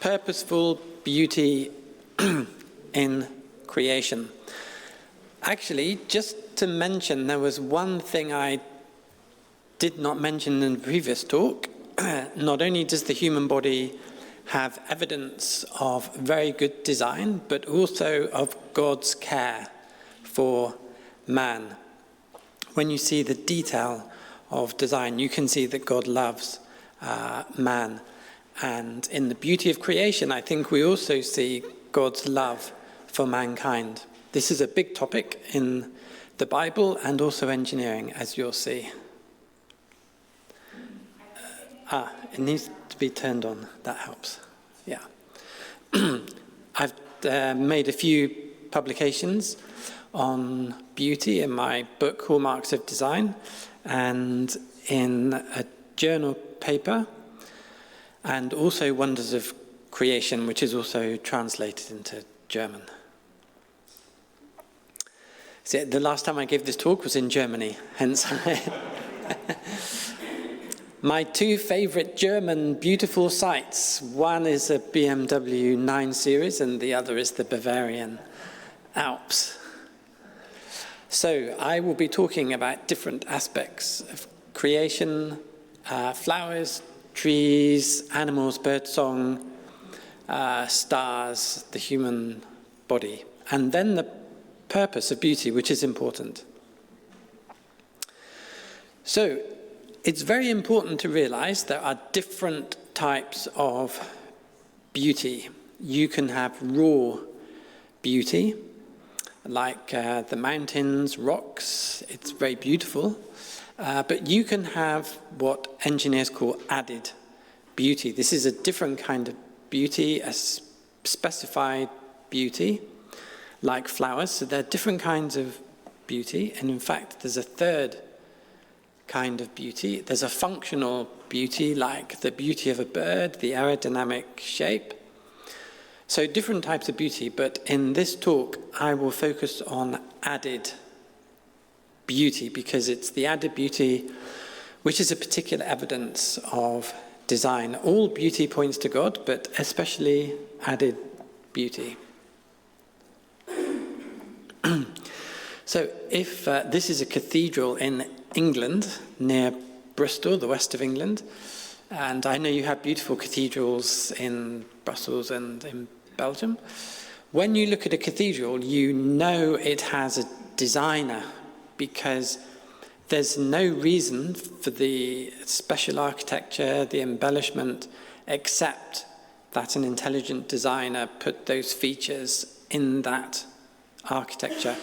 purposeful beauty in creation. Actually, just to mention, there was one thing I did not mention in the previous talk. Not only does the human body have evidence of very good design, but also of God's care for man. When you see the detail of design, you can see that God loves man. And in the beauty of creation, I think we also see God's love for mankind. This is a big topic in the Bible and also engineering, as you'll see. It needs to be turned on. That helps. Yeah. I've made a few publications on beauty in my book, Hallmarks of Design, and in a journal paper, and also Wonders of Creation, which is also translated into German. So the last time I gave this talk was in Germany, hence my two favorite German beautiful sites. One is a BMW 9 Series and the other is the Bavarian Alps. So I will be talking about different aspects of creation, flowers, trees, animals, birdsong, stars, the human body, and then the purpose of beauty, which is important. So it's very important to realize there are different types of beauty. You can have raw beauty, like the mountains, rocks. It's very beautiful. But you can have what engineers call added beauty. This is a different kind of beauty, a specified beauty, like flowers. So there are different kinds of beauty. And in fact, there's a third kind of beauty. There's a functional beauty, like the beauty of a bird, the aerodynamic shape. So different types of beauty, but in this talk, I will focus on added beauty, because it's the added beauty which is a particular evidence of design. All beauty points to God, but especially added beauty. So if this is a cathedral in England, near Bristol, the west of England, and I know you have beautiful cathedrals in Brussels and in Belgium. When you look at a cathedral, you know it has a designer, because there's no reason for the special architecture, the embellishment, except that an intelligent designer put those features in that architecture.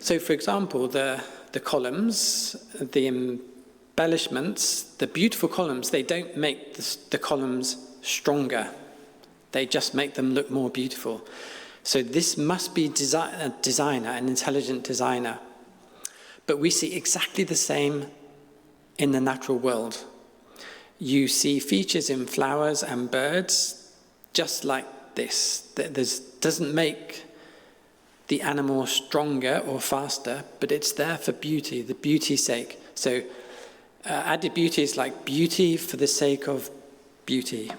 So, for example, the columns, the embellishments, the beautiful columns, they don't make the columns stronger. They just make them look more beautiful. So this must be a designer, an intelligent designer. But we see exactly the same in the natural world. You see features in flowers and birds just like this. This doesn't make the animal stronger or faster, but it's there for beauty, the beauty's sake. So added beauty is like beauty for the sake of beauty.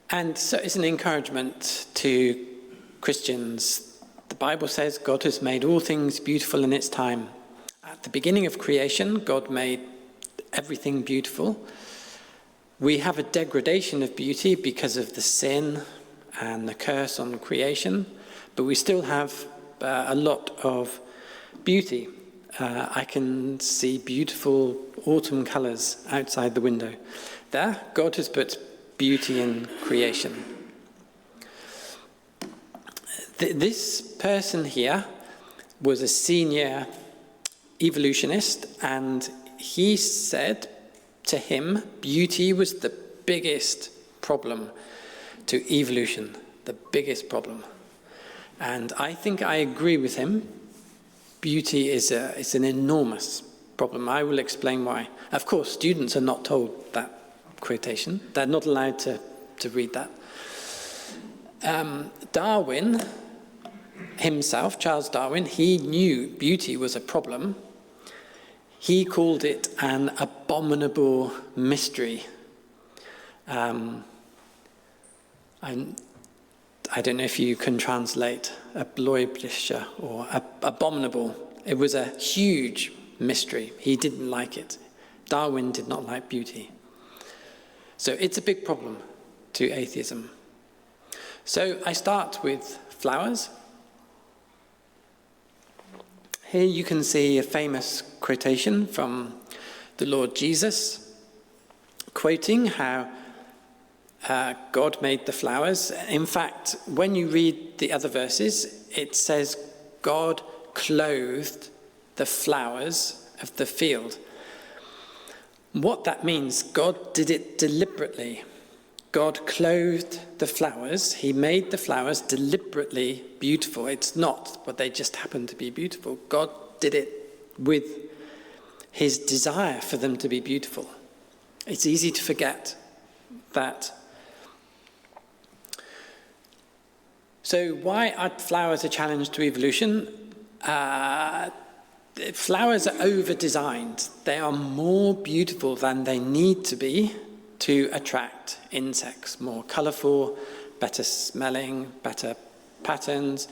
And so it's an encouragement to Christians. The Bible says God has made all things beautiful in its time. At the beginning of creation, God made everything beautiful. We have a degradation of beauty because of the sin and the curse on creation, but we still have a lot of beauty. I can see beautiful autumn colours outside the window. There, God has put beauty in creation. This person here was a senior evolutionist, and he said to him, beauty was the biggest problem to evolution, the biggest problem. And I think I agree with him. Beauty is an enormous problem. I will explain why. Of course, students are not told that quotation. They're not allowed to read that. Darwin himself, Charles Darwin, he knew beauty was a problem. he called it an abominable mystery. I don't know if you can translate ableubliche or abominable. It was a huge mystery. He didn't like it. Darwin did not like beauty. So it's a big problem to atheism. So I start with flowers. Here you can see a famous quotation from the Lord Jesus, quoting how God made the flowers. In fact, when you read the other verses, it says God clothed the flowers of the field. What that means, God did it deliberately. God clothed the flowers. He made the flowers deliberately beautiful. It's not what they just happen to be beautiful. God did it with his desire for them to be beautiful. It's easy to forget that. So why are flowers a challenge to evolution? Flowers are over-designed. They are more beautiful than they need to be to attract insects. More colourful, better smelling, better patterns.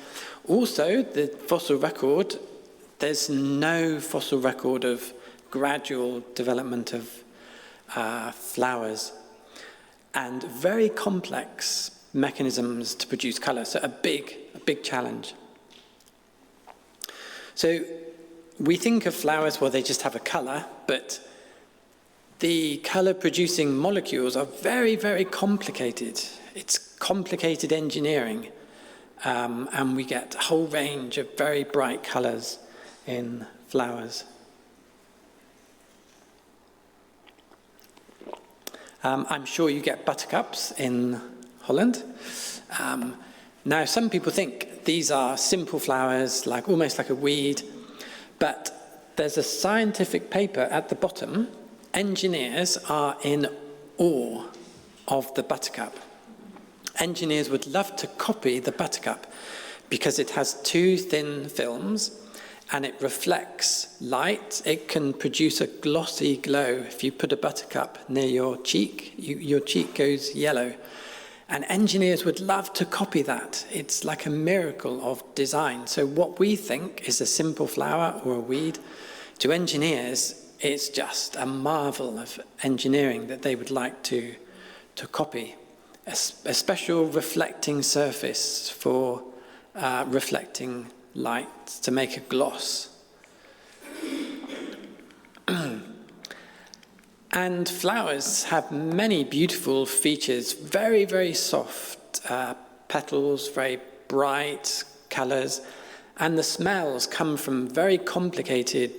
Also, the fossil record, there's no fossil record of gradual development of flowers. And very complex mechanisms to produce colour. So a big challenge. So we think of flowers, well, they just have a colour, but the colour-producing molecules are very, very complicated. It's complicated engineering, and we get a whole range of very bright colours in flowers. I'm sure you get buttercups in Holland. Now, some people think these are simple flowers, almost like a weed, but there's a scientific paper at the bottom. Engineers are in awe of the buttercup. Engineers would love to copy the buttercup because it has two thin films and it reflects light. It can produce a glossy glow. If you put a buttercup near your cheek, your cheek goes yellow. And engineers would love to copy that. It's like a miracle of design. So what we think is a simple flower or a weed, to engineers, it's just a marvel of engineering that they would like to copy. A special reflecting surface for reflecting light to make a gloss. And flowers have many beautiful features, very, very soft petals, very bright colours, and the smells come from very complicated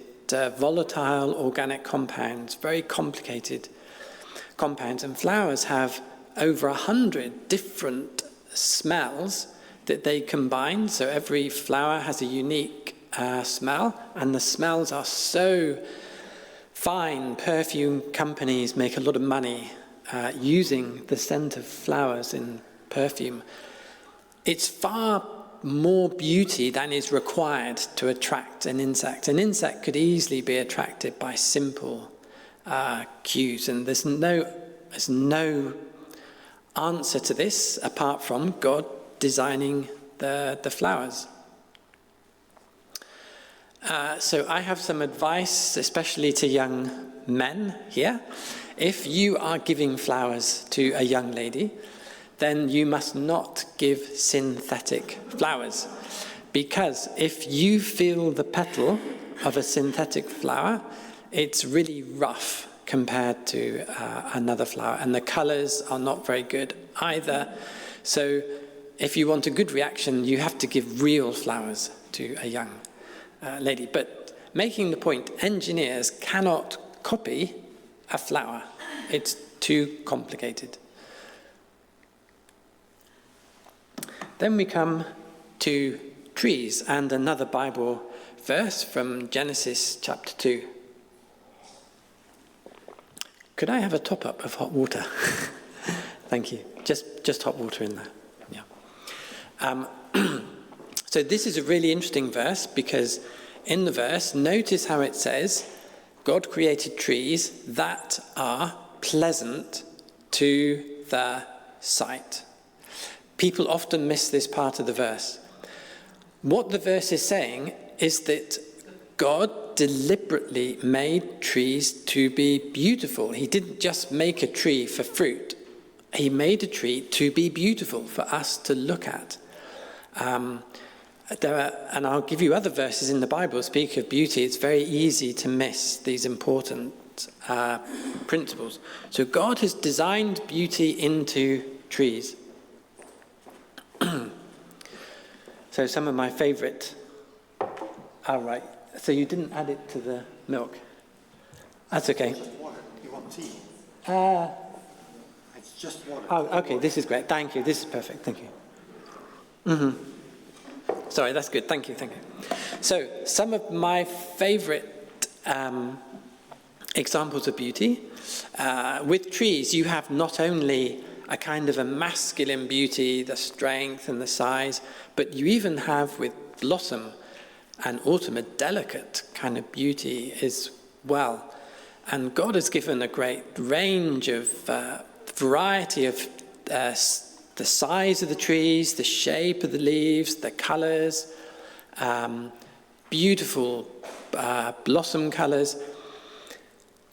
volatile organic compounds, very complicated compounds. And flowers have over 100 different smells that they combine. So every flower has a unique smell, and the smells are so fine. Perfume companies make a lot of money using the scent of flowers in perfume. It's far more beauty than is required to attract an insect. An insect could easily be attracted by simple cues, and there's no answer to this apart from God designing the flowers. So I have some advice, especially to young men here. If you are giving flowers to a young lady, then you must not give synthetic flowers. Because if you feel the petal of a synthetic flower, it's really rough compared to another flower, and the colours are not very good either. So if you want a good reaction, you have to give real flowers to a young lady. But making the point, engineers cannot copy a flower. It's too complicated. Then we come to trees and another Bible verse from Genesis chapter 2. Could I have a top-up of hot water? Thank you. Just hot water in there. Yeah. So this is a really interesting verse because in the verse, notice how it says, God created trees that are pleasant to the sight. People often miss this part of the verse. What the verse is saying is that God deliberately made trees to be beautiful. He didn't just make a tree for fruit. He made a tree to be beautiful for us to look at. And I'll give you other verses in the Bible that speak of beauty. It's very easy to miss these important principles. So God has designed beauty into trees. So some of my favourite... Oh, right. So you didn't add it to the milk. That's okay. Just water. You want tea? It's just water. Oh, okay. This is great. Thank you. This is perfect. Thank you. Sorry, that's good. Thank you. So some of my favourite examples of beauty. With trees, you have not only a kind of a masculine beauty, the strength and the size, but you even have with blossom and autumn a delicate kind of beauty as well. And God has given a great range of variety of the size of the trees, the shape of the leaves, the colours, beautiful blossom colours.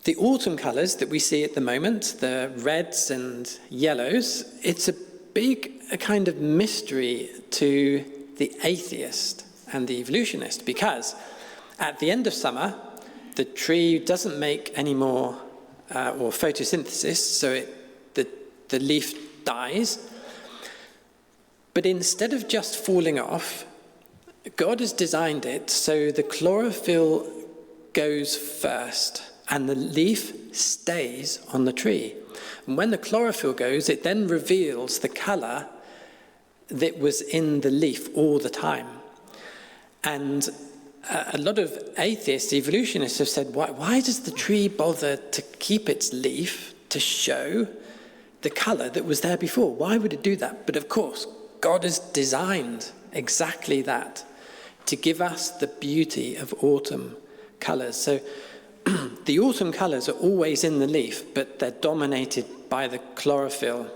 The autumn colours that we see at the moment, the reds and yellows, it's a kind of mystery to the atheist and the evolutionist, because at the end of summer, the tree doesn't make any more or photosynthesis, so the leaf dies. But instead of just falling off, God has designed it so the chlorophyll goes first and the leaf stays on the tree. And when the chlorophyll goes, it then reveals the colour that was in the leaf all the time. And a lot of atheists, evolutionists have said, why does the tree bother to keep its leaf to show the colour that was there before? Why would it do that? But of course, God has designed exactly that, to give us the beauty of autumn colours. So the autumn colours are always in the leaf, but they're dominated by the chlorophyll.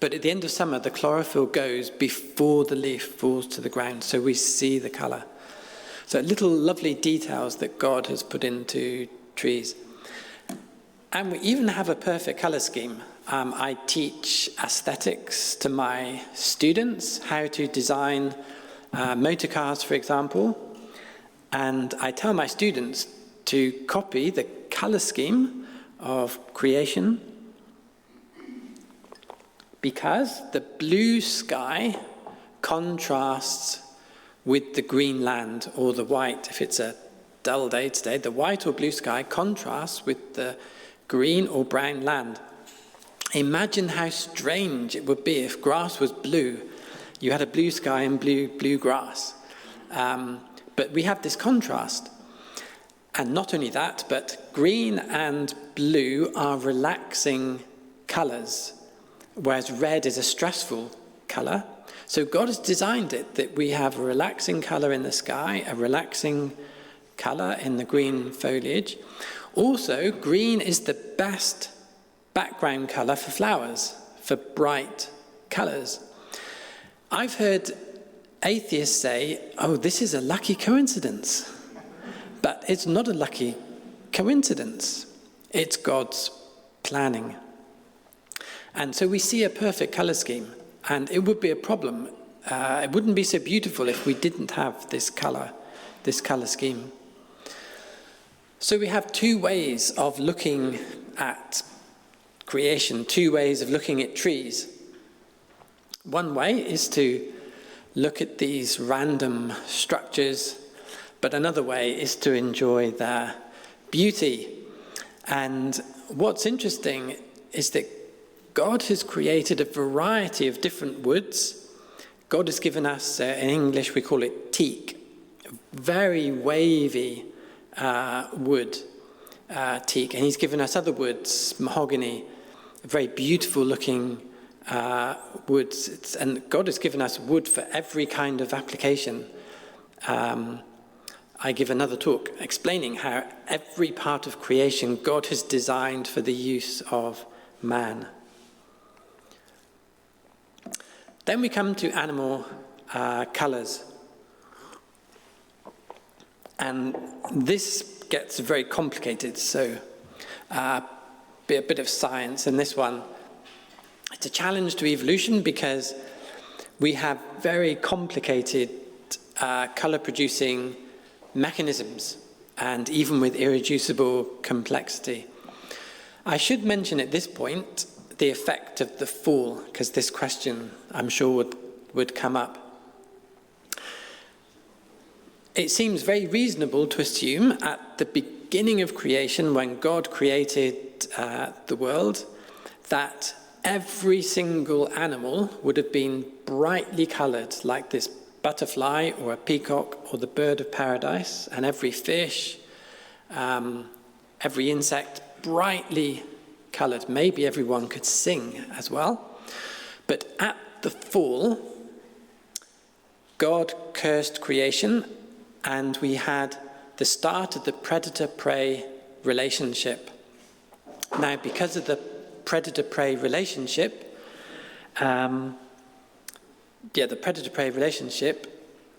But at the end of summer, the chlorophyll goes before the leaf falls to the ground, so we see the colour. So little lovely details that God has put into trees. And we even have a perfect colour scheme. I teach aesthetics to my students, how to design motor cars, for example. And I tell my students to copy the colour scheme of creation, because the blue sky contrasts with the green land, or the white. If it's a dull day today, the white or blue sky contrasts with the green or brown land. Imagine how strange it would be if grass was blue. You had a blue sky and blue grass. But we have this contrast. And not only that, but green and blue are relaxing colours, whereas red is a stressful colour. So God has designed it that we have a relaxing colour in the sky, a relaxing colour in the green foliage. Also, green is the best background colour for flowers, for bright colours. I've heard atheists say, oh, this is a lucky coincidence. But it's not a lucky coincidence. It's God's planning. And so we see a perfect colour scheme, and it would be a problem. It wouldn't be so beautiful if we didn't have this colour scheme. So we have two ways of looking at creation, two ways of looking at trees. One way is to look at these random structures, but another way is to enjoy their beauty. And what's interesting is that God has created a variety of different woods. God has given us, in English we call it teak, very wavy wood, teak. And he's given us other woods, mahogany, very beautiful looking woods. And God has given us wood for every kind of application. I give another talk explaining how every part of creation God has designed for the use of man. Then we come to animal colours. And this gets very complicated, so be a bit of science in this one. It's a challenge to evolution because we have very complicated colour-producing mechanisms, and even with irreducible complexity. I should mention at this point the effect of the fall, because this question, I'm sure, would come up. It seems very reasonable to assume at the beginning of creation, when God created the world, that every single animal would have been brightly coloured, like this butterfly or a peacock or the bird of paradise, and every fish, every insect, brightly coloured. Maybe everyone could sing as well. But at the fall, God cursed creation, and we had the start of the predator-prey relationship. Now, because of the predator-prey relationship,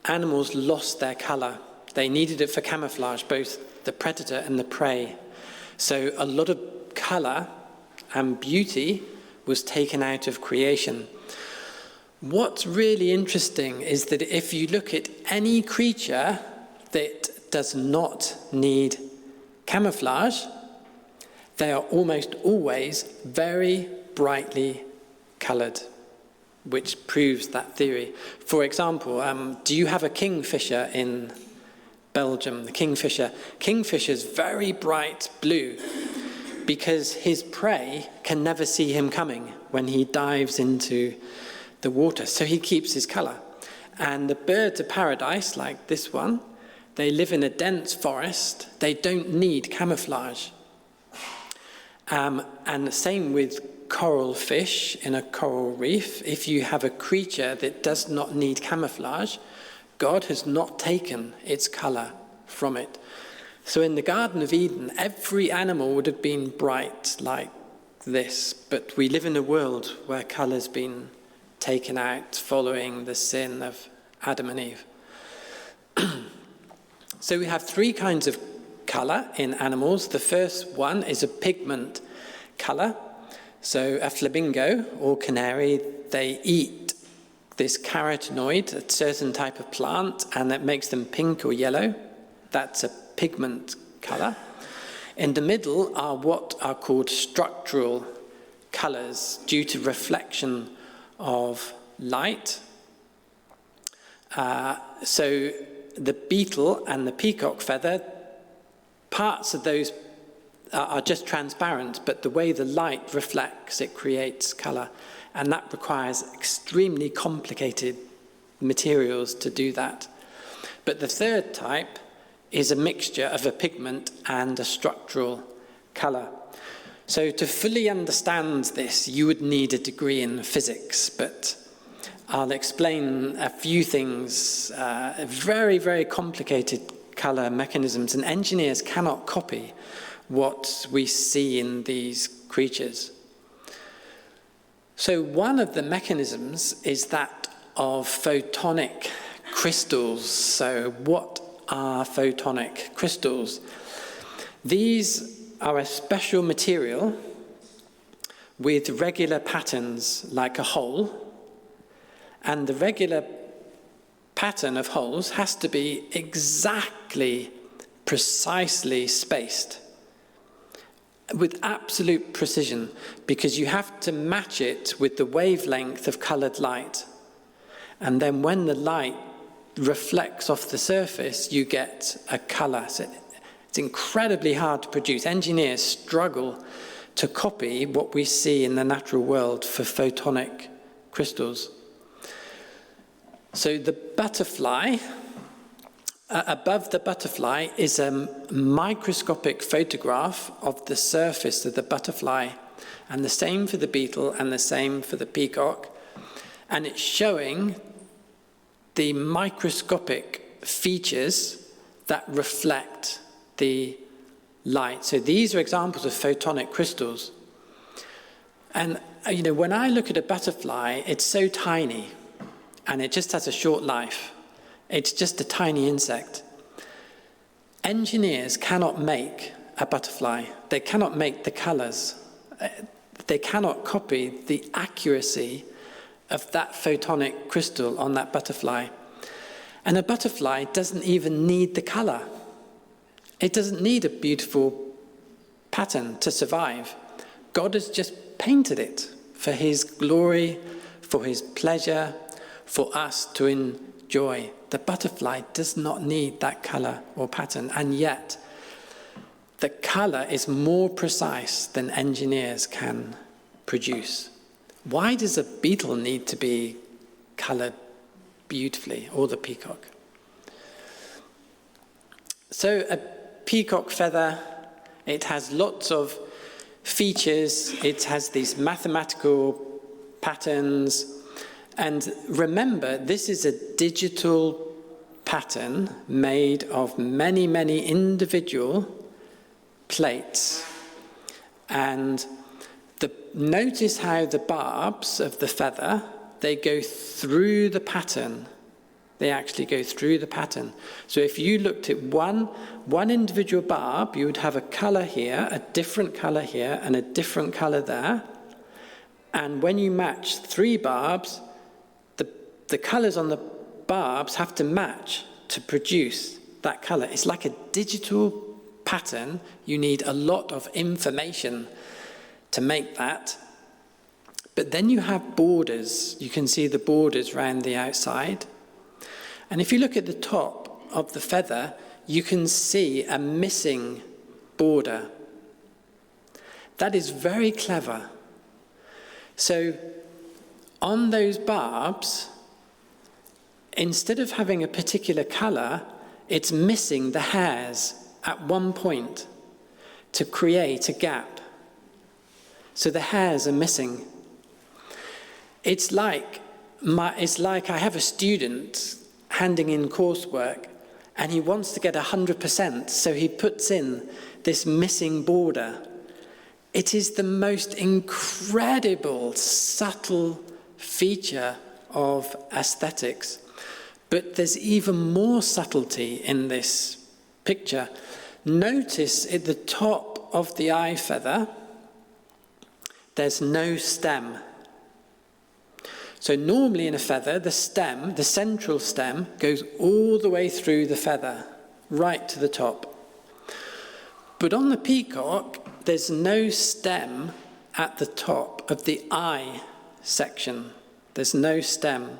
animals lost their colour. They needed it for camouflage, both the predator and the prey. So a lot of colour and beauty was taken out of creation. What's really interesting is that if you look at any creature that does not need camouflage, they are almost always very brightly coloured, which proves that theory. For example, do you have a kingfisher in Belgium? The kingfisher. Kingfisher's very bright blue because his prey can never see him coming when he dives into the water, so he keeps his colour. And the birds of paradise, like this one, they live in a dense forest. They don't need camouflage. And the same with coral fish in a coral reef. If you have a creature that does not need camouflage, God has not taken its colour from it. So in the Garden of Eden, every animal would have been bright like this, but we live in a world where colour's been taken out following the sin of Adam and Eve. So we have three kinds of colour in animals. The first one is a pigment colour. So a flamingo or canary, they eat this carotenoid, a certain type of plant, and that makes them pink or yellow. That's a pigment colour. In the middle are what are called structural colours due to reflection of light. So the beetle and the peacock feather, parts of those are just transparent, but the way the light reflects, it creates colour. And that requires extremely complicated materials to do that. But the third type is a mixture of a pigment and a structural colour. So to fully understand this, you would need a degree in physics, but I'll explain a few things, very, very complicated colour mechanisms, and engineers cannot copy what we see in these creatures. So one of the mechanisms is that of photonic crystals. So what are photonic crystals? These are a special material with regular patterns like a hole, and the regular pattern of holes has to be exactly, precisely spaced with absolute precision, because you have to match it with the wavelength of coloured light. And then when the light reflects off the surface, you get a colour. So it's incredibly hard to produce. Engineers struggle to copy what we see in the natural world for photonic crystals. So the butterfly, above the butterfly is a microscopic photograph of the surface of the butterfly, and the same for the beetle and the same for the peacock. And it's showing the microscopic features that reflect the light. So these are examples of photonic crystals. And, when I look at a butterfly, it's so tiny, and it just has a short life. It's just a tiny insect. Engineers cannot make a butterfly. They cannot make the colors. They cannot copy the accuracy of that photonic crystal on that butterfly. And a butterfly doesn't even need the color. It doesn't need a beautiful pattern to survive. God has just painted it for his glory, for his pleasure, for us to enjoy. The butterfly does not need that color or pattern, and yet the color is more precise than engineers can produce. Why does a beetle need to be colored beautifully, or the peacock? So a peacock feather, it has lots of features, it has these mathematical patterns, and remember, this is a digital pattern made of many, many individual plates. And notice how the barbs of the feather, they go through the pattern. They actually go through the pattern. So if you looked at one individual barb, you would have a color here, a different color here, and a different color there. And when you match 3 barbs, the colors on the barbs have to match to produce that color. It's like a digital pattern. You need a lot of information to make that. But then you have borders. You can see the borders around the outside. And if you look at the top of the feather, you can see a missing border. That is very clever. So on those barbs, instead of having a particular color, it's missing the hairs at one point to create a gap. So the hairs are missing. It's like I have a student handing in coursework, and he wants to get 100%, so he puts in this missing border. It is the most incredible, subtle feature of aesthetics. But there's even more subtlety in this picture. Notice at the top of the eye feather, there's no stem. So normally in a feather, the stem, the central stem, goes all the way through the feather, right to the top. But on the peacock, there's no stem at the top of the eye section. There's no stem.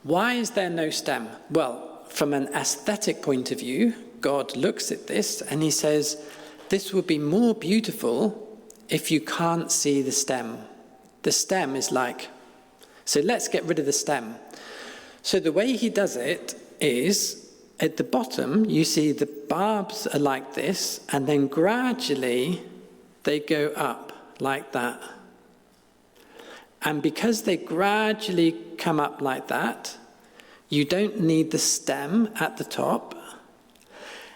Why is there no stem? Well, from an aesthetic point of view, God looks at this and he says, this would be more beautiful if you can't see the stem. The stem is like, so let's get rid of the stem. So the way he does it is, at the bottom, you see the barbs are like this, and then gradually they go up like that. And because they gradually come up like that, you don't need the stem at the top.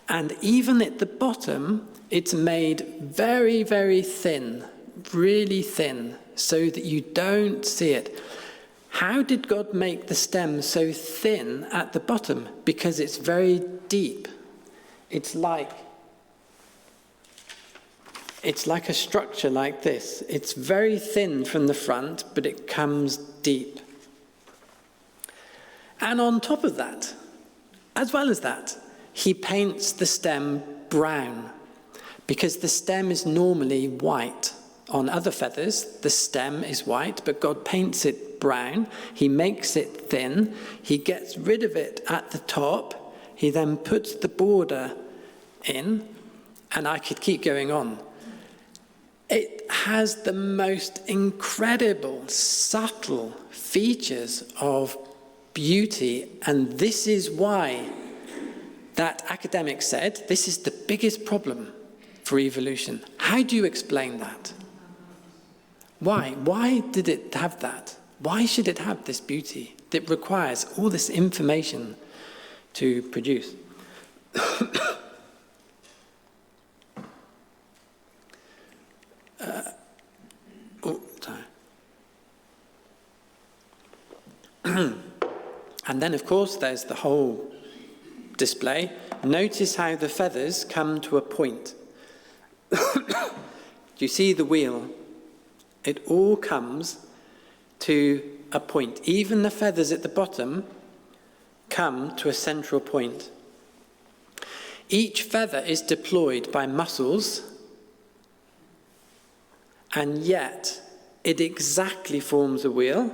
And even at the bottom, it's made very, very thin, really thin, so that you don't see it. How did God make the stem so thin at the bottom? Because it's very deep. It's like a structure like this. It's very thin from the front, but it comes deep. And on top of that, as well as that, he paints the stem brown, because the stem is normally white. On other feathers, the stem is white, but God paints it brown. He makes it thin. He gets rid of it at the top. He then puts the border in, and I could keep going on. It has the most incredible, subtle features of beauty, and this is why that academic said this is the biggest problem for evolution. How do you explain that? Why? Why did it have that? Why should it have this beauty that requires all this information to produce? And then, of course, there's the whole display. Notice how the feathers come to a point. Do you see the wheel? It all comes to a point. Even the feathers at the bottom come to a central point. Each feather is deployed by muscles, and yet it exactly forms a wheel,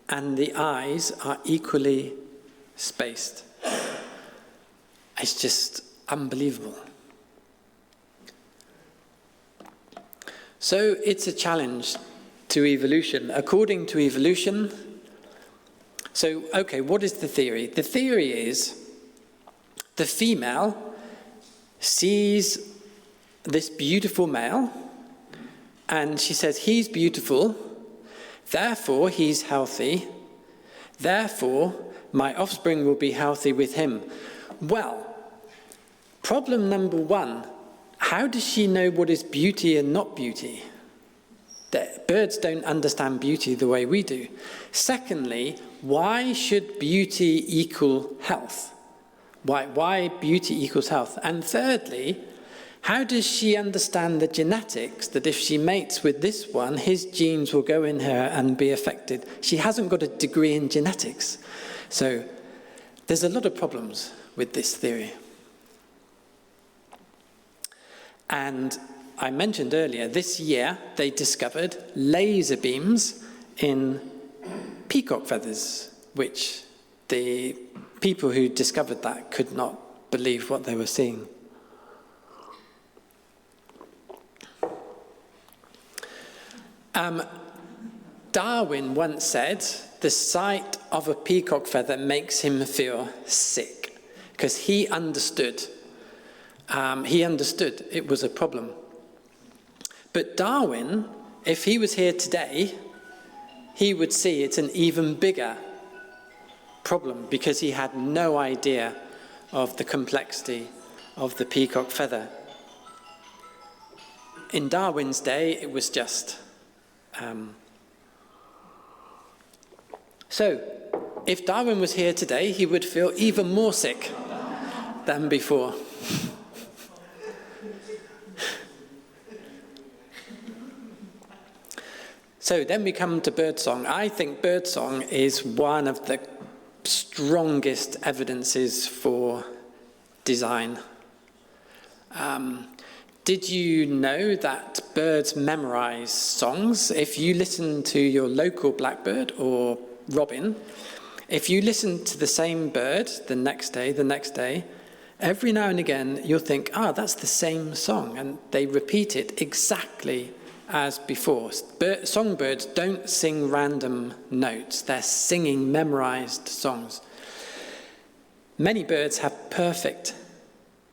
and the eyes are equally spaced. It's just unbelievable. So it's a challenge to evolution. According to evolution, so, okay, what is the theory? The theory is the female sees this beautiful male, and she says, he's beautiful, therefore he's healthy, therefore my offspring will be healthy with him. Well, problem number one, how does she know what is beauty and not beauty? Birds don't understand beauty the way we do. Secondly, why should beauty equal health? Why beauty equals health? And thirdly, how does she understand the genetics that if she mates with this one, his genes will go in her and be affected? She hasn't got a degree in genetics. So there's a lot of problems with this theory. And I mentioned earlier, this year they discovered laser beams in peacock feathers, which the people who discovered that could not believe what they were seeing. Darwin once said, the sight of a peacock feather makes him feel sick, because he understood it was a problem. But Darwin, if he was here today, he would see it's an even bigger problem, because he had no idea of the complexity of the peacock feather. In Darwin's day, it was just... So, if Darwin was here today, he would feel even more sick than before. So then we come to birdsong. I think birdsong is one of the strongest evidences for design. Did you know that birds memorize songs? If you listen to your local blackbird or robin, if you listen to the same bird the next day, every now and again you'll think, that's the same song, and they repeat it exactly as before. Songbirds don't sing random notes, they're singing memorized songs. Many birds have perfect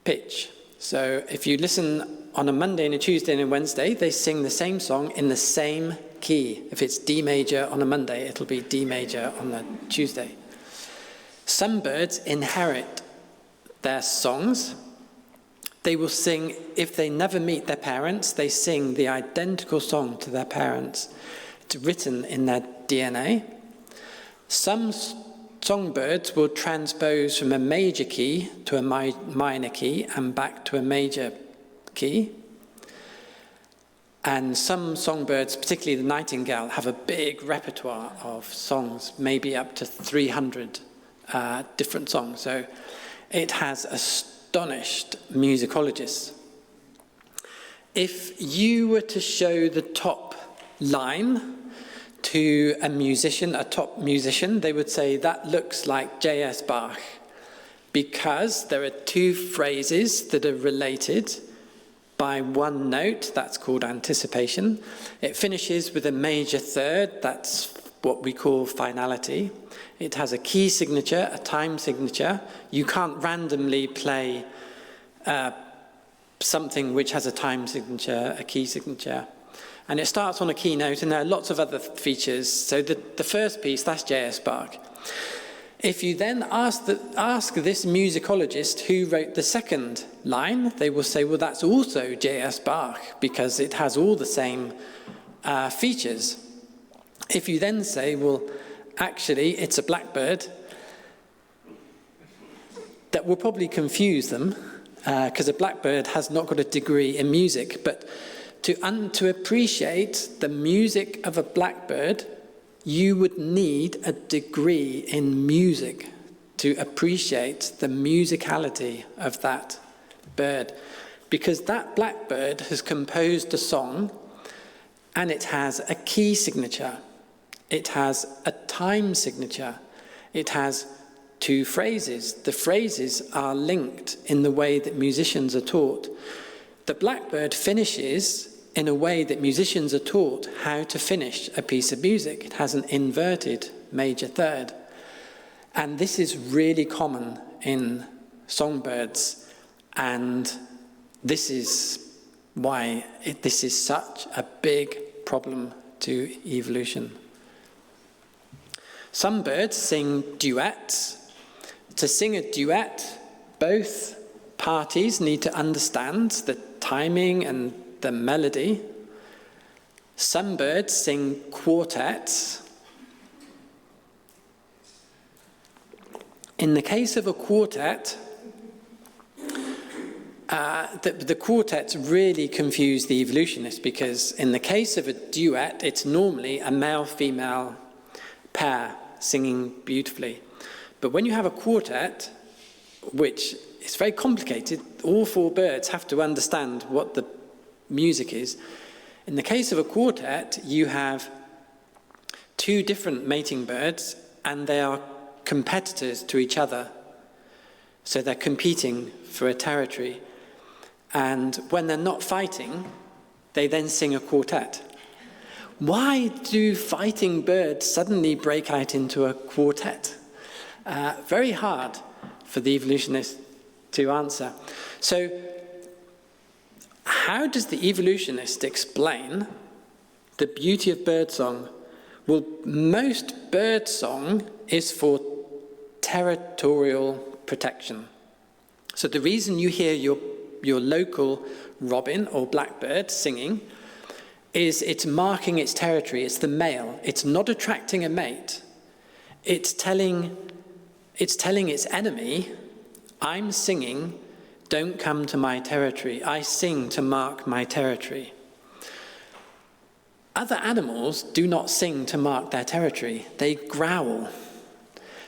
pitch. So if you listen on a Monday and a Tuesday and a Wednesday, they sing the same song in the same key. If it's D major on a Monday, it'll be D major on a Tuesday. Some birds inherit their songs. They will sing, if they never meet their parents, they sing the identical song to their parents. It's written in their DNA. Some songbirds will transpose from a major key to a minor key and back to a major key. And some songbirds, particularly the nightingale, have a big repertoire of songs, maybe up to 300 different songs. So it has astonished musicologists. If you were to show the top line to a top musician, they would say that looks like J.S. Bach, because there are two phrases that are related by one note, that's called anticipation. It finishes with a major third, that's what we call finality. It has a key signature, a time signature. You can't randomly play something which has a time signature, a key signature. And it starts on a key note, and there are lots of other features. So the first piece, that's J.S. Bach. If you then ask this musicologist who wrote the second line, they will say, well, that's also J.S. Bach, because it has all the same features. If you then say, well, actually, it's a blackbird, that will probably confuse them, because a blackbird has not got a degree in music. But to appreciate the music of a blackbird, you would need a degree in music to appreciate the musicality of that bird. Because that blackbird has composed a song, and it has a key signature. It has a time signature. It has two phrases. The phrases are linked in the way that musicians are taught. The blackbird finishes in a way that musicians are taught how to finish a piece of music. It has an inverted major third. And this is really common in songbirds, and this is why this is such a big problem to evolution. Some birds sing duets. To sing a duet, both parties need to understand the timing and the melody. Some birds sing quartets. In the case of a quartet, the quartets really confuse the evolutionists, because in the case of a duet, it's normally a male-female pair singing beautifully. But when you have a quartet, which is very complicated, all four birds have to understand what the music is. In the case of a quartet, you have two different mating birds, and they are competitors to each other. So they're competing for a territory. And when they're not fighting, they then sing a quartet. Why do fighting birds suddenly break out into a quartet? Very hard for the evolutionists to answer. So how does the evolutionist explain the beauty of birdsong? Well, most birdsong is for territorial protection. So the reason you hear your local robin or blackbird singing is it's marking its territory. It's the male. It's not attracting a mate. It's telling its enemy, I'm singing, don't come to my territory. I sing to mark my territory. Other animals do not sing to mark their territory. They growl.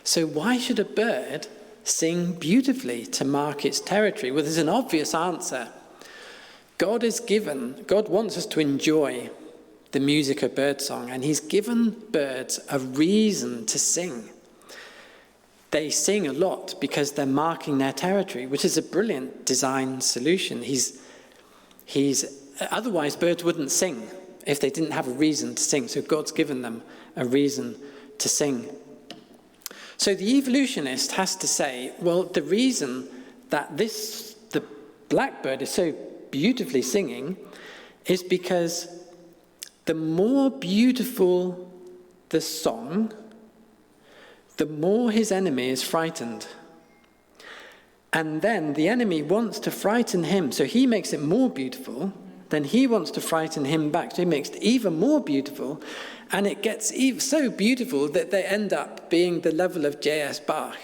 So why should a bird sing beautifully to mark its territory? Well, there's an obvious answer. God wants us to enjoy the music of birdsong, and he's given birds a reason to sing. They sing a lot because they're marking their territory, which is a brilliant design solution. Otherwise, birds wouldn't sing if they didn't have a reason to sing. So God's given them a reason to sing. So the evolutionist has to say, well, the reason that the blackbird is so beautifully singing is because the more beautiful the song, the more his enemy is frightened. And then the enemy wants to frighten him, so he makes it more beautiful, then he wants to frighten him back, so he makes it even more beautiful, and it gets so beautiful that they end up being the level of J.S. Bach.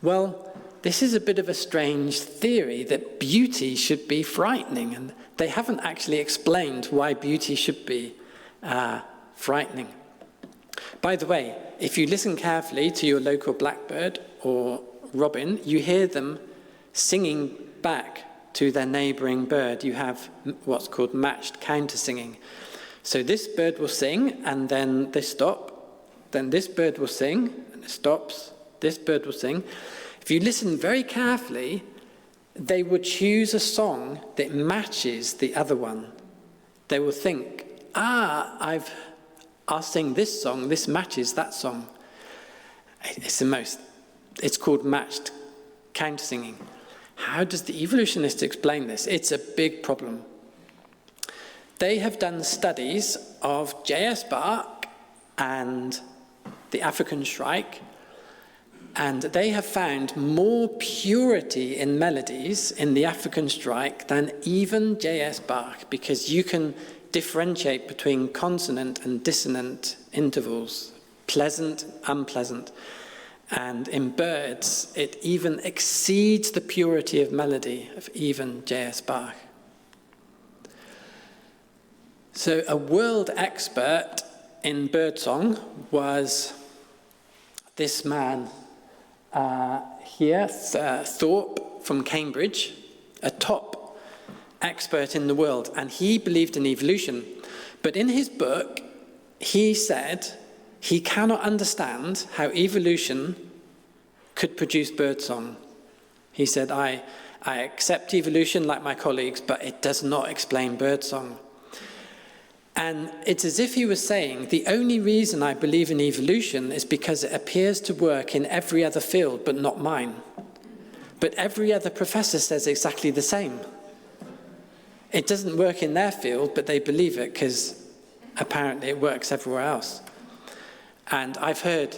Well, this is a bit of a strange theory that beauty should be frightening, and they haven't actually explained why beauty should be frightening. By the way, if you listen carefully to your local blackbird or robin, you hear them singing back to their neighbouring bird. You have what's called matched counter-singing. So this bird will sing, and then they stop. Then this bird will sing, and it stops. This bird will sing. If you listen very carefully, they will choose a song that matches the other one. They will think, I'll sing this song, this matches that song. It's called matched counter-singing. How does the evolutionist explain this? It's a big problem. They have done studies of J.S. Bach and the African shrike, And they have found more purity in melodies in the African strike than even J.S. Bach, because you can differentiate between consonant and dissonant intervals, pleasant, unpleasant. And in birds, it even exceeds the purity of melody of even J.S. Bach. So a world expert in birdsong was this man here, Thorpe from Cambridge, a top expert in the world, and he believed in evolution. But in his book, he said he cannot understand how evolution could produce birdsong. He said, I accept evolution like my colleagues, but it does not explain birdsong. And it's as if he was saying, the only reason I believe in evolution is because it appears to work in every other field, but not mine. But every other professor says exactly the same. It doesn't work in their field, but they believe it because apparently it works everywhere else. And I've heard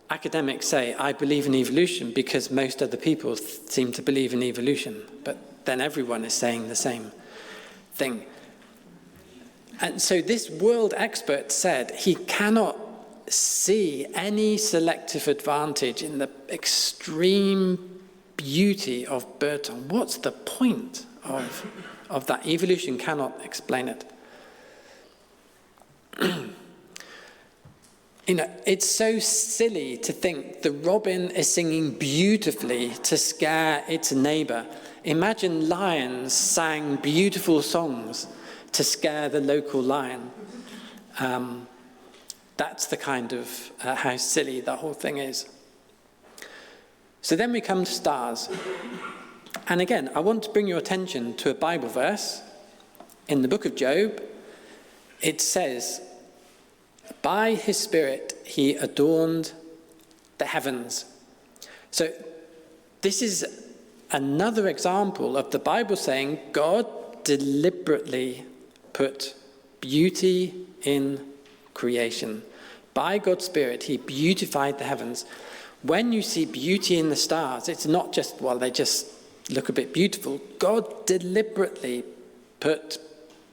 academics say, I believe in evolution because most other people seem to believe in evolution. But then everyone is saying the same thing. And so this world expert said he cannot see any selective advantage in the extreme beauty of birdsong. What's the point of that? Evolution cannot explain it. You know, it's so silly to think the robin is singing beautifully to scare its neighbor. Imagine lions sang beautiful songs to scare the local lion. That's the kind of how silly the whole thing is. So then we come to stars. And again, I want to bring your attention to a Bible verse. In the book of Job, it says, by his Spirit he adorned the heavens. So this is another example of the Bible saying God deliberately put beauty in creation. By God's Spirit, he beautified the heavens. When you see beauty in the stars, it's not just, well, they just look a bit beautiful. God deliberately put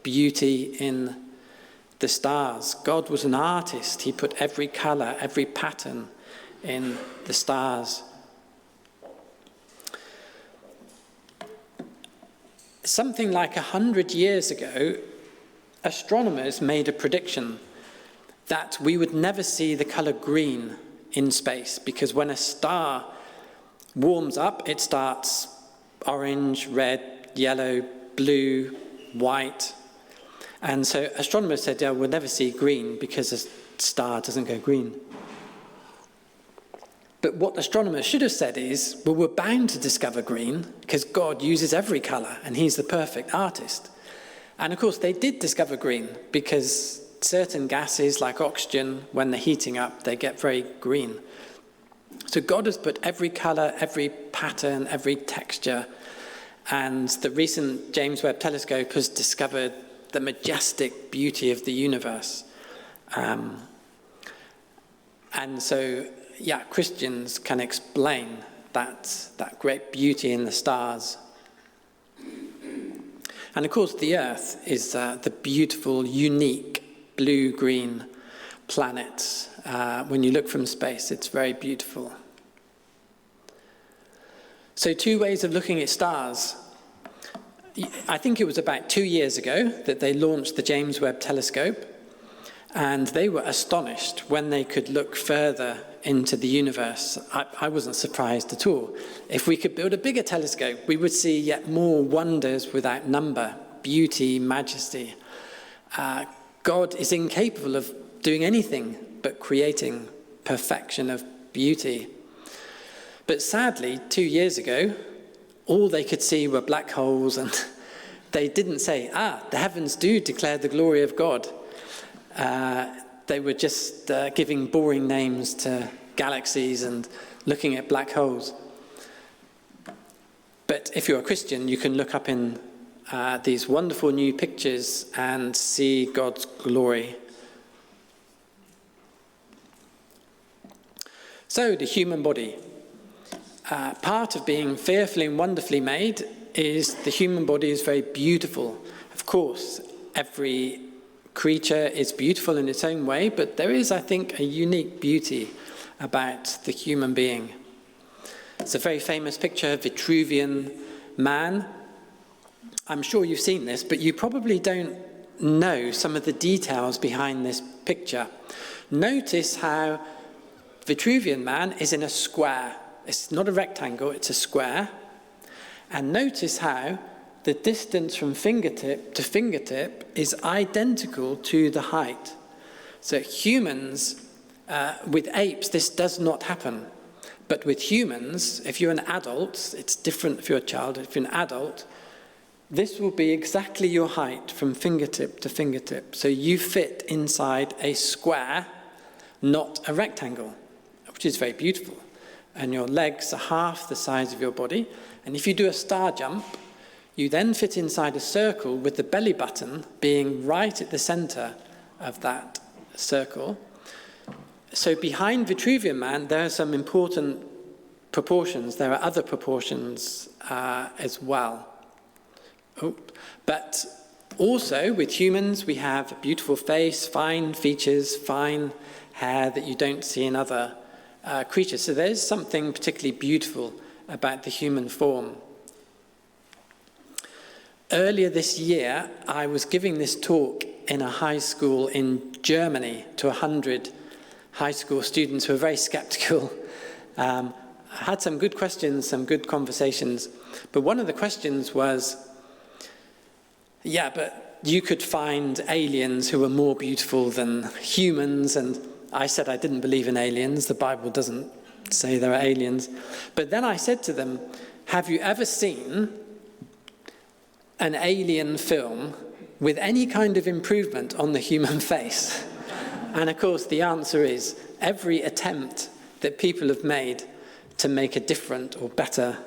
beauty in the stars. God was an artist. He put every color, every pattern in the stars. Something like 100 years ago, astronomers made a prediction that we would never see the color green in space, because when a star warms up, it starts orange, red, yellow, blue, white. And so astronomers said, yeah, we'll never see green because a star doesn't go green. But what astronomers should have said is, well, we're bound to discover green because God uses every color and he's the perfect artist. And of course, they did discover green because certain gases like oxygen, when they're heating up, they get very green. So God has put every color, every pattern, every texture. And the recent James Webb Telescope has discovered the majestic beauty of the universe. And so, yeah, Christians can explain that great beauty in the stars. And of course, the Earth is the beautiful, unique, blue-green planet. When you look from space, it's very beautiful. So 2 ways of looking at stars. I think it was about 2 years ago that they launched the James Webb Telescope, and they were astonished when they could look further into the universe. I wasn't surprised at all. If we could build a bigger telescope, we would see yet more wonders without number, beauty, majesty. God is incapable of doing anything but creating perfection of beauty. But sadly, 2 years ago, all they could see were black holes, and they didn't say, the heavens do declare the glory of God. They were just giving boring names to galaxies and looking at black holes. But if you're a Christian, you can look up in these wonderful new pictures and see God's glory. So the human body. Part of being fearfully and wonderfully made is the human body is very beautiful. Of course, every creature is beautiful in its own way, but there is, I think, a unique beauty about the human being. It's a very famous picture, Vitruvian Man. I'm sure you've seen this, but you probably don't know some of the details behind this picture. Notice how Vitruvian Man is in a square. It's not a rectangle, it's a square. And notice how the distance from fingertip to fingertip is identical to the height. So humans, with apes, this does not happen. But with humans, if you're an adult, it's different if you're a child. If you're an adult, this will be exactly your height from fingertip to fingertip. So you fit inside a square, not a rectangle, which is very beautiful. And your legs are half the size of your body. And if you do a star jump, you then fit inside a circle with the belly button being right at the center of that circle. So behind Vitruvian Man, there are some important proportions. There are other proportions as well. But also with humans, we have a beautiful face, fine features, fine hair that you don't see in other creatures. So there's something particularly beautiful about the human form. Earlier this year, I was giving this talk in a high school in Germany to 100 high school students who were very skeptical. I had some good questions, some good conversations, but one of the questions was, yeah, but you could find aliens who were more beautiful than humans, and I said I didn't believe in aliens. The Bible doesn't say there are aliens. But then I said to them, have you ever seen an alien film with any kind of improvement on the human face? And of course, the answer is every attempt that people have made to make a different or better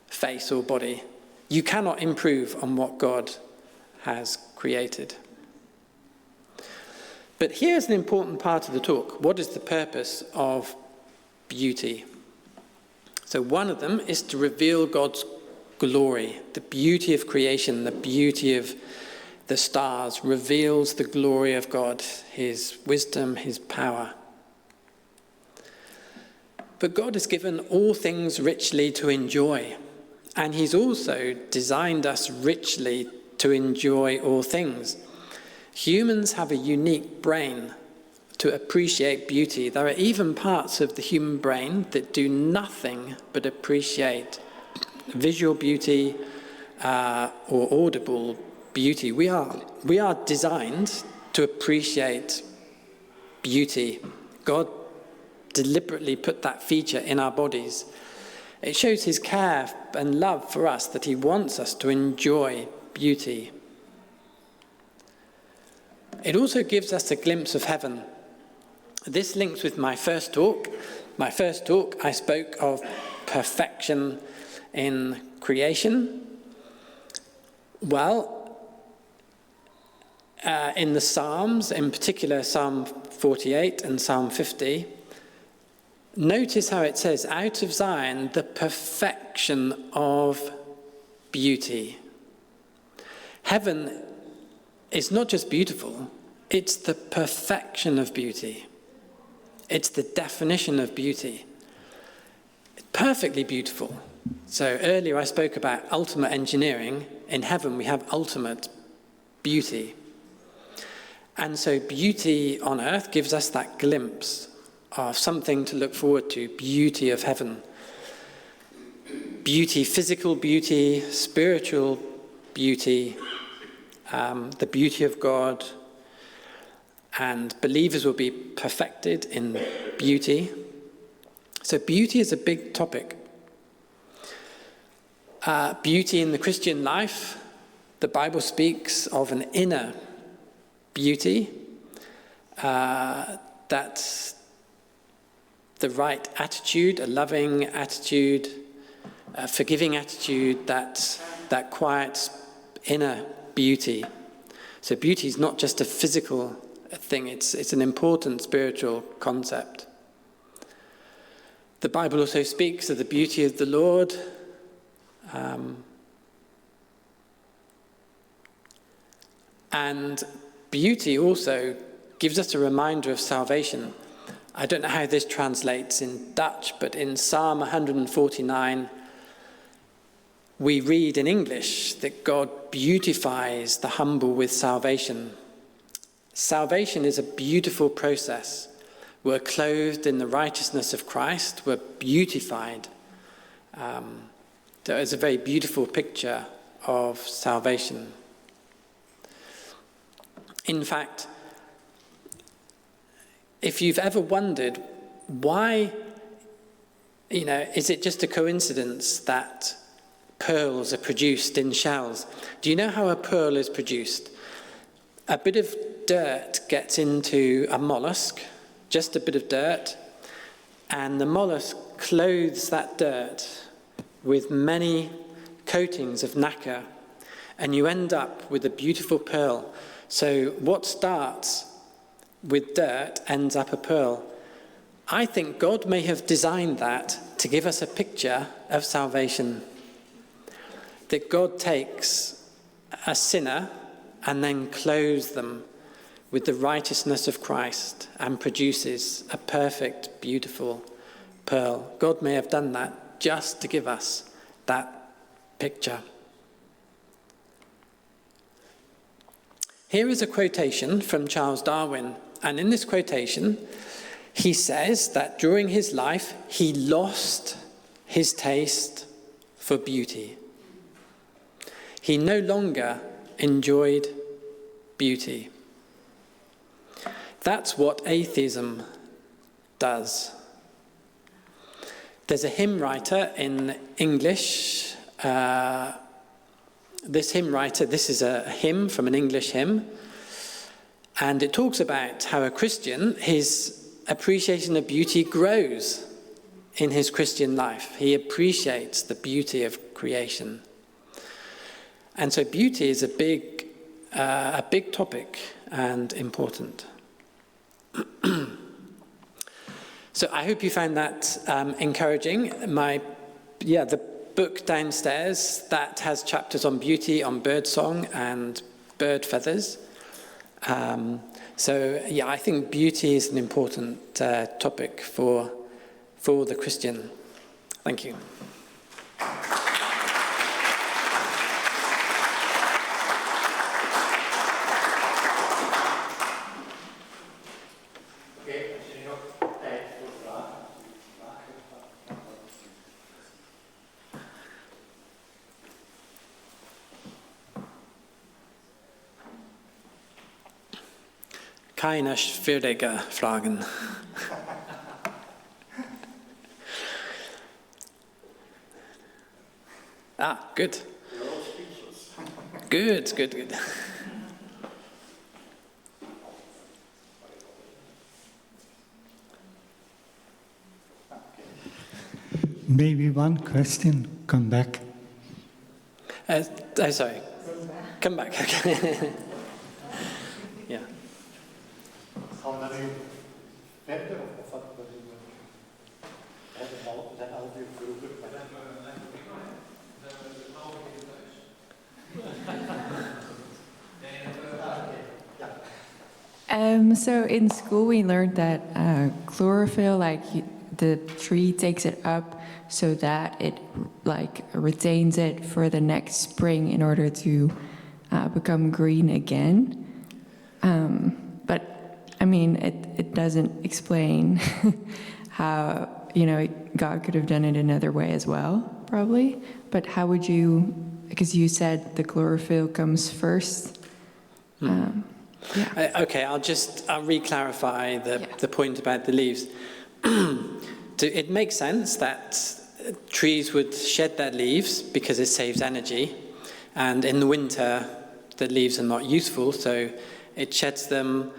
face or body, you cannot improve on what God has created. But here's an important part of the talk. What is the purpose of beauty? So one of them is to reveal God's glory. The beauty of creation, the beauty of the stars reveals the glory of God, his wisdom, his power. But God has given all things richly to enjoy, and he's also designed us richly to enjoy all things. Humans have a unique brain to appreciate beauty. There are even parts of the human brain that do nothing but appreciate visual beauty or audible beauty. We are designed to appreciate beauty. God deliberately put that feature in our bodies. It shows his care and love for us, that he wants us to enjoy beauty. It also gives us a glimpse of heaven. This links with my first talk. My first talk, I spoke of perfection in creation. Well, in the Psalms, in particular Psalm 48 and Psalm 50, notice how it says, out of Zion, the perfection of beauty. Heaven is not just beautiful, it's the perfection of beauty. It's the definition of beauty. It's perfectly beautiful. So earlier I spoke about ultimate engineering. In heaven we have ultimate beauty. And so beauty on earth gives us that glimpse of something to look forward to, beauty of heaven. Beauty, physical beauty, spiritual beauty, the beauty of God, and believers will be perfected in beauty. So beauty is a big topic. Beauty in the Christian life, the Bible speaks of an inner beauty, that's the right attitude, a loving attitude, a forgiving attitude, that quiet inner beauty. So beauty is not just a physical thing, it's an important spiritual concept. The Bible also speaks of the beauty of the Lord. And beauty also gives us a reminder of salvation. I don't know how this translates in Dutch, but in Psalm 149, we read in English that God beautifies the humble with salvation. Salvation is a beautiful process. We're clothed in the righteousness of Christ. We're beautified. So it's a very beautiful picture of salvation. In fact, if you've ever wondered why, is it just a coincidence that pearls are produced in shells? Do you know how a pearl is produced? A bit of dirt gets into a mollusk, just a bit of dirt, and the mollusk clothes that dirt with many coatings of nacre, and you end up with a beautiful pearl. So what starts with dirt ends up a pearl. I think God may have designed that to give us a picture of salvation. That God takes a sinner and then clothes them with the righteousness of Christ and produces a perfect, beautiful pearl. God may have done that just to give us that picture. Here is a quotation from Charles Darwin, and in this quotation, he says that during his life, he lost his taste for beauty. He no longer enjoyed beauty. That's what atheism does. There's a hymn writer in English. This is a hymn from an English hymn, and it talks about how a Christian, his appreciation of beauty grows in his Christian life. He appreciates the beauty of creation. And so beauty is a big topic and important. So I hope you found that encouraging. The book downstairs that has chapters on beauty, on birdsong and bird feathers. I think beauty is an important topic for the Christian. Thank you. Keine schwierige Fragen. Good. Good. Maybe one question, come back. Sorry. Come back. Okay. Yeah. Gaan we nu verder of wat we zijn al uur vroeger. So in school we learned that chlorophyll, the tree takes it up so that it retains it for the next spring in order to become green again. But I mean, it doesn't explain how, God could have done it another way as well, probably. But how would you, because you said the chlorophyll comes first. Yeah. Okay, I'll re-clarify the point about the leaves. It makes sense that trees would shed their leaves because it saves energy. And in the winter, the leaves are not useful, so it sheds them.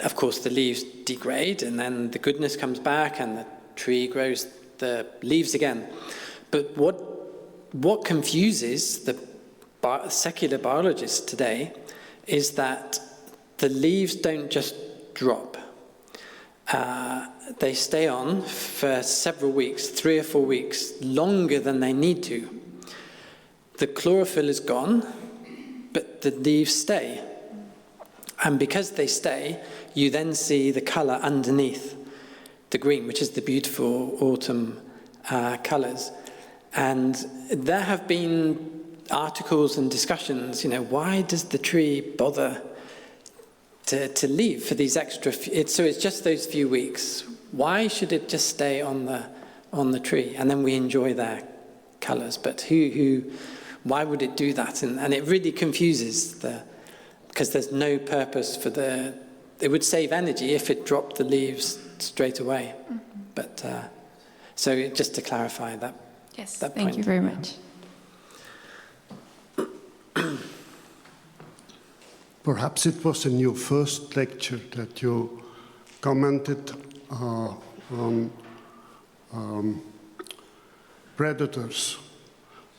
Of course, the leaves degrade, and then the goodness comes back, and the tree grows the leaves again. But what confuses the secular biologists today is that the leaves don't just drop. they stay on for several weeks, 3 or 4 weeks, longer than they need to. The chlorophyll is gone, but the leaves stay. And because they stay, you then see the colour underneath the green, which is the beautiful autumn colours. And there have been articles and discussions, why does the tree bother to leave for these extra so it's just those few weeks. Why should it just stay on the tree? And then we enjoy their colours. But why would it do that? And it really confuses because there's no purpose for it would save energy if it dropped the leaves straight away. Mm-hmm. But so just to clarify that. Yes, that thank point. you very much. Perhaps it was in your first lecture that you commented on predators.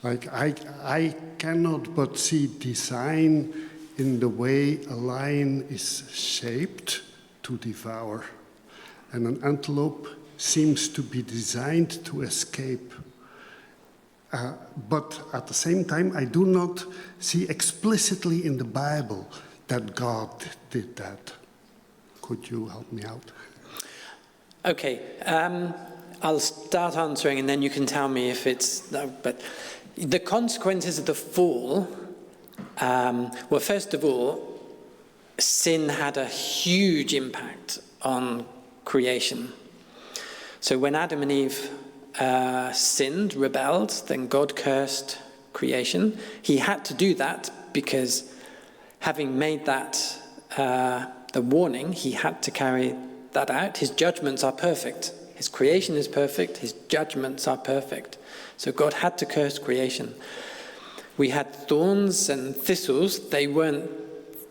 Like I cannot but see design in the way a lion is shaped to devour, and an antelope seems to be designed to escape. But at the same time, I do not see explicitly in the Bible that God did that. Could you help me out? Okay, I'll start answering and then you can tell me if it's... No, but the consequences of the fall, well, first of all, sin had a huge impact on creation. So when Adam and Eve sinned, rebelled, then God cursed creation. He had to do that because having made that the warning, he had to carry that out. His judgments are perfect. His creation is perfect. His judgments are perfect. So God had to curse creation. We had thorns and thistles. They weren't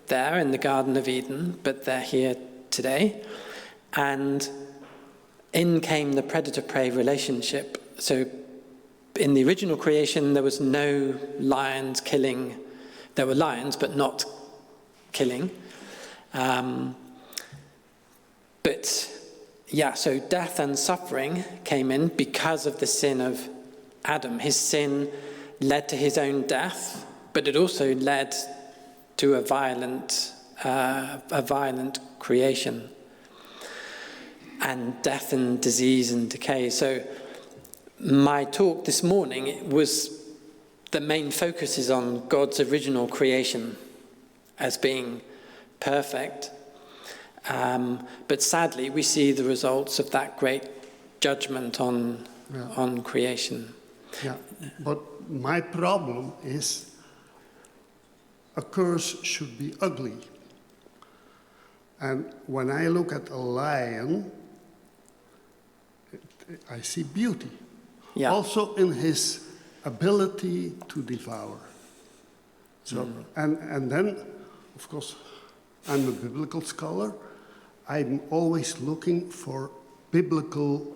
there in the Garden of Eden, but they're here today. And in came the predator-prey relationship. So in the original creation, there was no lions killing. There were lions, but not killing. But yeah, so death and suffering came in because of the sin of Adam. His sin led to his own death, but it also led to a violent creation. And death and disease and decay. So my talk this morning the main focus is on God's original creation as being perfect. But sadly, we see the results of that great judgment on creation. Yeah, but my problem is a curse should be ugly. And when I look at a lion, I see beauty. Yeah. Also in his ability to devour. So, and then, of course, I'm a biblical scholar. I'm always looking for biblical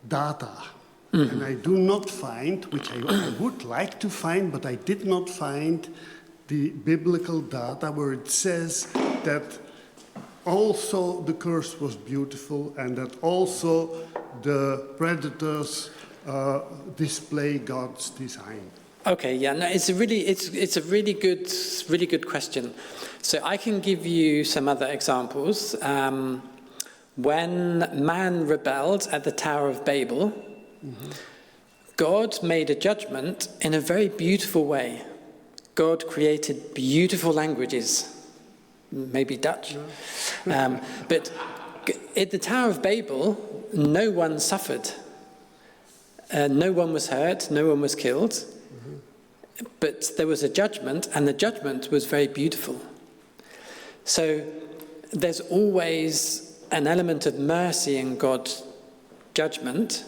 data. Mm-hmm. And I do not find, which I would like to find, but I did not find the biblical data where it says that also the curse was beautiful and that also the predators display God's design. Okay, yeah, no, it's a really good question. So I can give you some other examples. When man rebelled at the Tower of Babel, mm-hmm. God made a judgment in a very beautiful way. God created beautiful languages, maybe Dutch. Yeah. But at the Tower of Babel, no one suffered. No one was hurt, no one was killed. Mm-hmm. But there was a judgment, and the judgment was very beautiful. So there's always an element of mercy in God's judgment.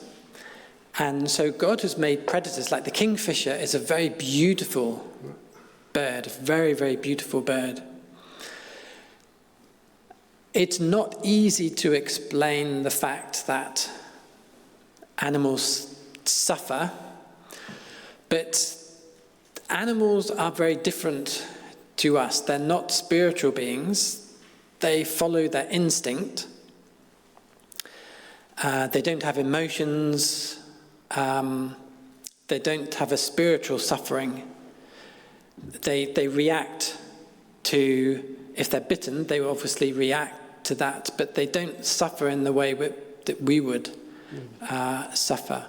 And so God has made predators, like the kingfisher is a very beautiful bird, a very, very beautiful bird. It's not easy to explain the fact that animals suffer, but animals are very different to us. They're not spiritual beings. They follow their instinct. They don't have emotions. They don't have a spiritual suffering. They react to, if they're bitten, they will obviously react to that, but they don't suffer in the way that we would suffer.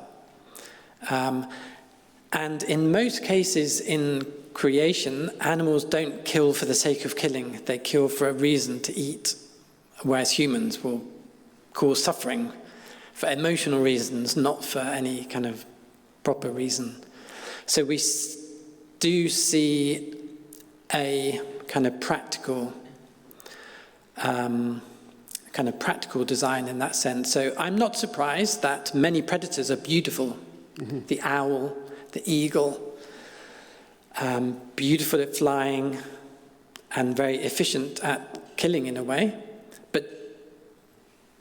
And in most cases in creation, animals don't kill for the sake of killing. They kill for a reason to eat, whereas humans will cause suffering for emotional reasons, not for any kind of proper reason. So we do see a kind of practical design in that sense. So I'm not surprised that many predators are beautiful. Mm-hmm. The owl, the eagle, beautiful at flying and very efficient at killing in a way. But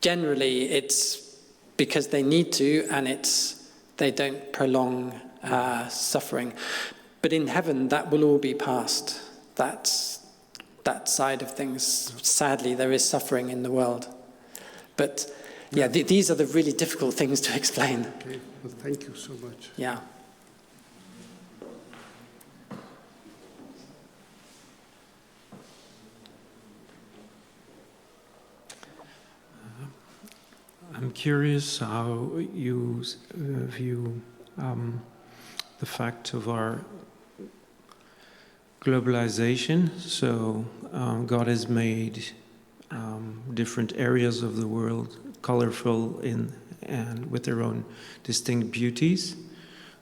generally it's because they need to, and they don't prolong suffering. But in heaven, that will all be past. That side of things. Sadly, there is suffering in the world. But yeah, these are the really difficult things to explain. Okay, well, thank you so much. Yeah. I'm curious how you view the fact of our globalization. So God has made different areas of the world colorful and with their own distinct beauties,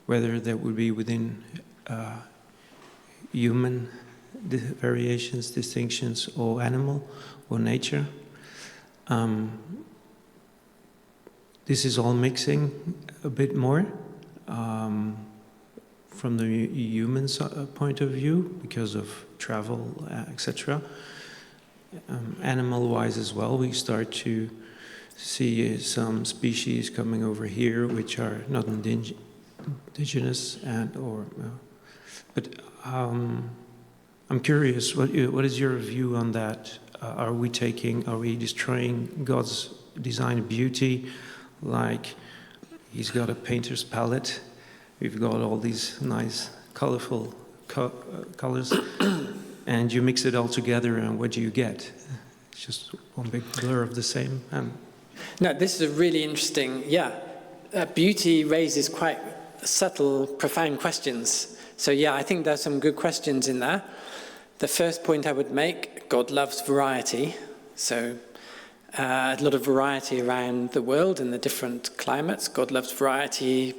whether that would be within human variations, distinctions, or animal or nature. This is all mixing a bit more from the human point of view because of travel, etc. Animal-wise as well, we start to see some species coming over here which are not indigenous but I'm curious, what is your view on that? Are we destroying God's design beauty? Like he's got a painter's palette, we've got all these nice colorful colors, and you mix it all together and what do you get? It's just one big blur of the same. No, this is a really interesting, beauty raises quite subtle, profound questions. So yeah, I think there's some good questions in there. The first point I would make, God loves variety. So a lot of variety around the world in the different climates. God loves variety,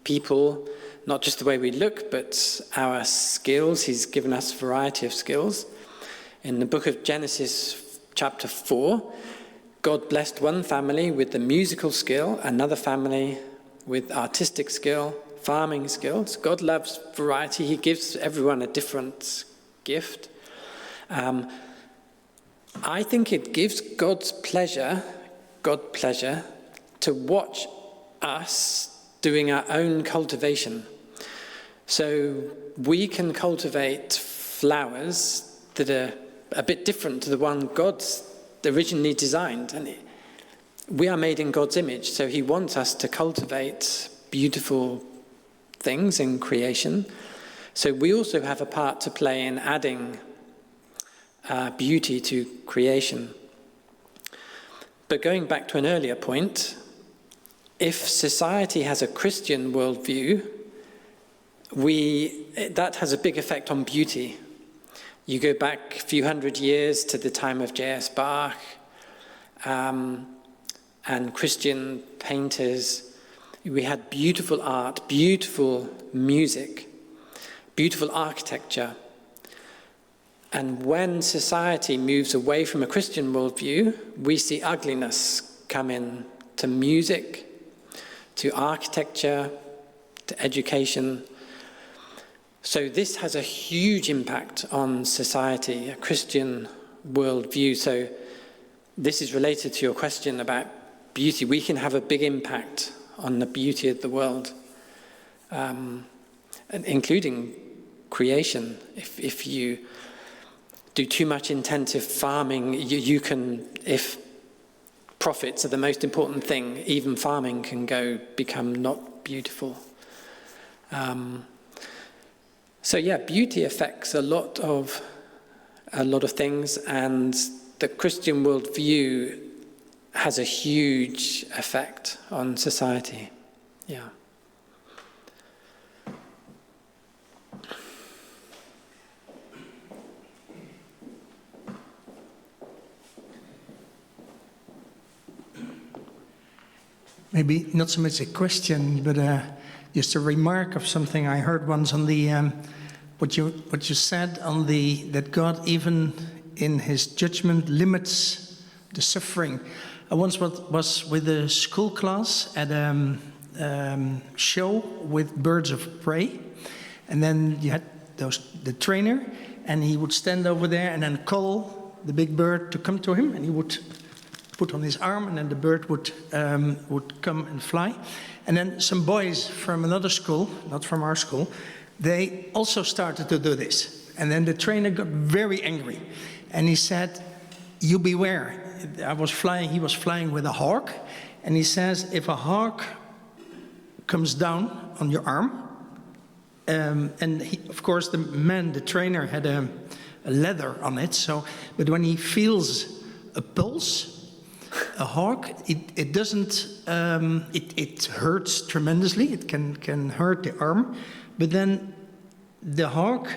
people, not just the way we look, but our skills. He's given us a variety of skills. In the book of Genesis, chapter 4, God blessed one family with the musical skill, another family with artistic skill, farming skills. God loves variety. He gives everyone a different gift. I think it gives God pleasure to watch us doing our own cultivation. So we can cultivate flowers that are a bit different to the one God's originally designed. And we are made in God's image, so he wants us to cultivate beautiful things in creation. So we also have a part to play in adding beauty to creation. But going back to an earlier point, if society has a Christian worldview, that has a big effect on beauty. You go back a few hundred years to the time of J.S. Bach and Christian painters. We had beautiful art, beautiful music, beautiful architecture. And when society moves away from a Christian worldview, we see ugliness come in to music, to architecture, to education. So this has a huge impact on society, a Christian worldview. So this is related to your question about beauty. We can have a big impact on the beauty of the world, including creation. If you do too much intensive farming, you can, if profits are the most important thing, even farming can become not beautiful. So yeah, beauty affects a lot of things, and the Christian worldview has a huge effect on society. Yeah. Maybe not so much a question, but just a remark of something I heard once on the what you said on that God even in His judgment limits the suffering. I once was with a school class at a show with birds of prey, and then you had the trainer, and he would stand over there and then call the big bird to come to him, and he would put on his arm, and then the bird would come and fly. And then some boys from another school, not from our school, they also started to do this. And then the trainer got very angry, and he said, "You beware." He was flying with a hawk, and he says, if a hawk comes down on your arm, and of course the trainer had a leather on it, but when he feels a pulse, a hawk, it doesn't, it hurts tremendously, it can hurt the arm, but then the hawk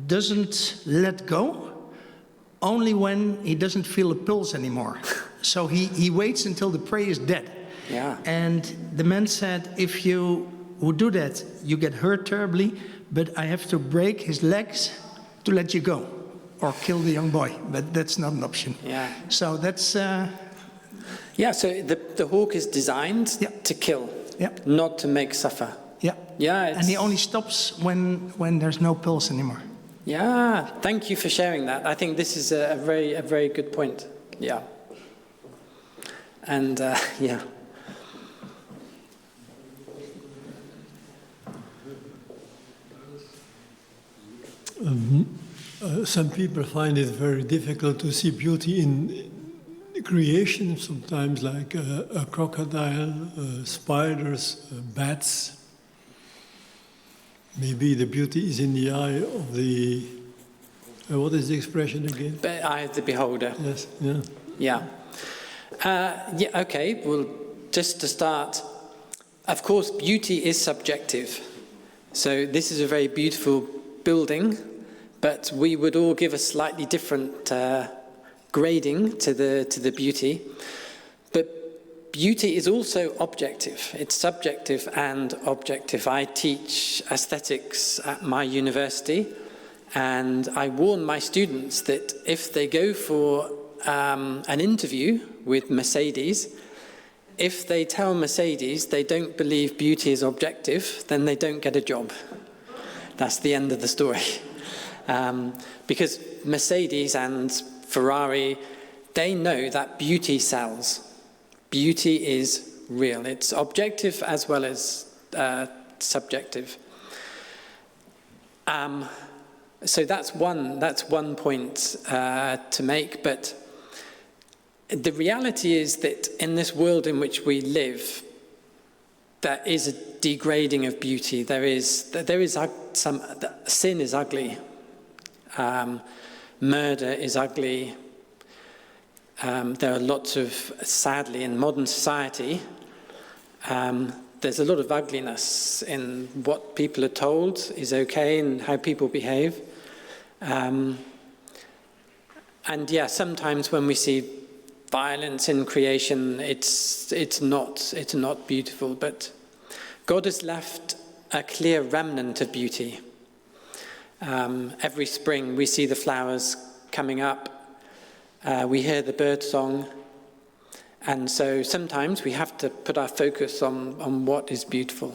doesn't let go, only when he doesn't feel a pulse anymore. So he waits until the prey is dead. Yeah. And the man said, if you would do that, you get hurt terribly, but I have to break his legs to let you go, or kill the young boy, but that's not an option. Yeah. So that's... Yeah, so the hawk is designed to kill, not to make suffer. Yeah. Yeah. And he only stops when there's no pulse anymore. Yeah, thank you for sharing that. I think this is a very good point. Yeah. And yeah. Some people find it very difficult to see beauty in creation, sometimes like a crocodile, spiders, bats. Maybe the beauty is in the eye of the... what is the expression again? The eye of the beholder. Yes, yeah. Yeah. Yeah, okay, well, just to start, of course, beauty is subjective. So this is a very beautiful building, but we would all give a slightly different grading to the beauty. But beauty is also objective. It's subjective and objective. I teach aesthetics at my university, and I warn my students that if they go for an interview with Mercedes, if they tell Mercedes they don't believe beauty is objective, then they don't get a job. That's the end of the story. Because Mercedes and Ferrari, they know that beauty sells. Beauty is real. It's objective as well as subjective. So that's one point to make. But the reality is that in this world in which we live, there is a degrading of beauty. There is some sin is ugly. Murder is ugly. There are lots of, sadly, in modern society, there's a lot of ugliness in what people are told is okay and how people behave. And yeah, sometimes when we see violence in creation, it's not beautiful, but God has left a clear remnant of beauty. Every spring we see the flowers coming up, we hear the bird song, and so sometimes we have to put our focus on what is beautiful.